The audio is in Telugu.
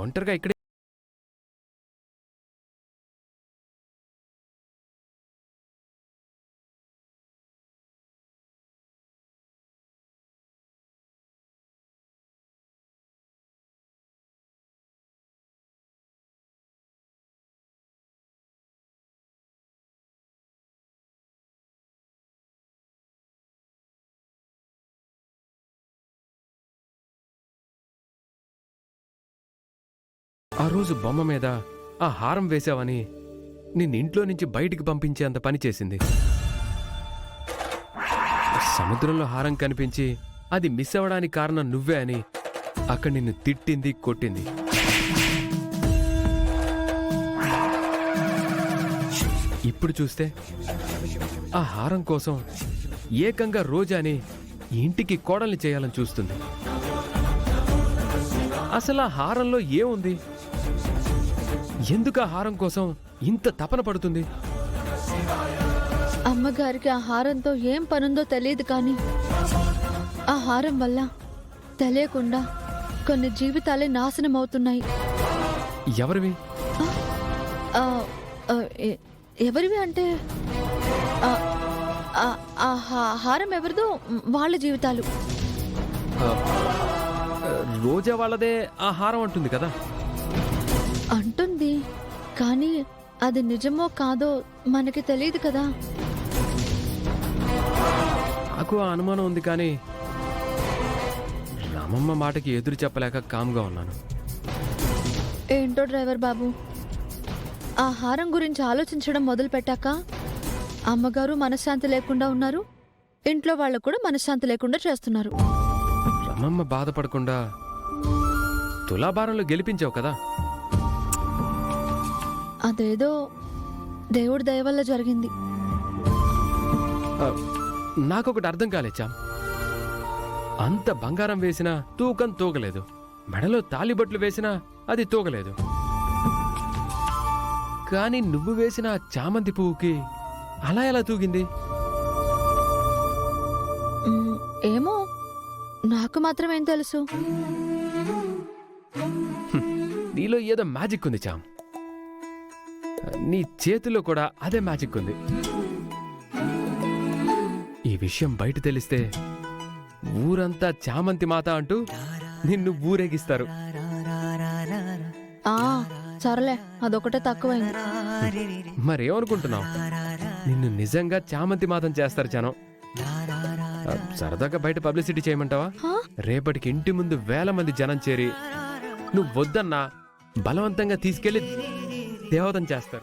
ఒంటరిగా ఇక్కడే ఆ రోజు బొమ్మ మీద ఆ హారం వేశావని నిన్నింట్లో నుంచి బయటికి పంపించేంత పని చేసింది. సముద్రంలో హారం కనిపించి అది మిస్ అవ్వడానికి కారణం నువ్వే అని అక్కడ నిన్ను తిట్టింది, కొట్టింది. ఇప్పుడు చూస్తే ఆ హారం కోసం ఏకంగా రోజాని ఇంటికి కోడల్ని చేయాలని చూస్తుంది. అసలు ఆ హారంలో ఏముంది? ఎందుకు ఆ హారం కోసం ఇంత తపన పడుతుంది? అమ్మగారికి ఆ హారంతో ఏం పనుందో తెలియదు, కానీ ఆ హారం వల్ల తెలియకుండా కొన్ని జీవితాలే నాశనం అవుతున్నాయి. ఎవరివి? ఎవరివి అంటే ఆ హారం ఎవరిదో వాళ్ళ జీవితాలు. రోజా వాళ్ళదే ఆ హారం అంటుంది కదా. అంటుంది, కానీ అది నిజమో కాదో మనకి తెలియదు కదా. నాకు ఆ అనుమానం ఉంది, కానీ రామమ్మ మాటకి ఎదురు చెప్పలేక కామ్గా ఉన్నాను. ఏంటో డ్రైవర్ బాబు, ఆ హారం గురించి ఆలోచించడం మొదలు పెట్టాక అమ్మగారు మనశ్శాంతి లేకుండా ఉన్నారు, ఇంట్లో వాళ్ళకు కూడా మనశ్శాంతి లేకుండా చేస్తున్నారు. రామమ్మ బాధపడకుండా తులాభారంలో గెలిపించావు కదా. అదేదో దేవుడి దయ వల్ల జరిగింది. నాకొకటి అర్థం కాలేచాం. అంత బంగారం వేసినా తూకం తూగలేదు, మెడలో తాలిబొట్లు వేసినా అది తూగలేదు. కానీ నువ్వు వేసిన చామంతి పువ్వుకి అలా ఎలా తూగింది? ఏమో, నాకు మాత్రం ఏం తెలుసు. నీలో ఏదో మ్యాజిక్ ఉంది చామ్. నీ చేతిలో కూడా అదే మ్యాజిక్ ఉంది. ఈ విషయం బయట తెలిస్తే ఊరంతా చామంతి మాత అంటూ నిన్ను ఊరేగిస్తారు. సరేలే, అదొకటే తక్కువైంది. మరేమనుకుంటున్నావు? నిన్ను నిజంగా చామంతి మాతం చేస్తారు జనం. సరదాగా బయట పబ్లిసిటీ చేయమంటావా? రేపటికి ఇంటి ముందు వేల మంది జనం చేరి నువ్వు వద్దన్నా బలవంతంగా తీసుకెళ్లి దేవతం చేస్తారు.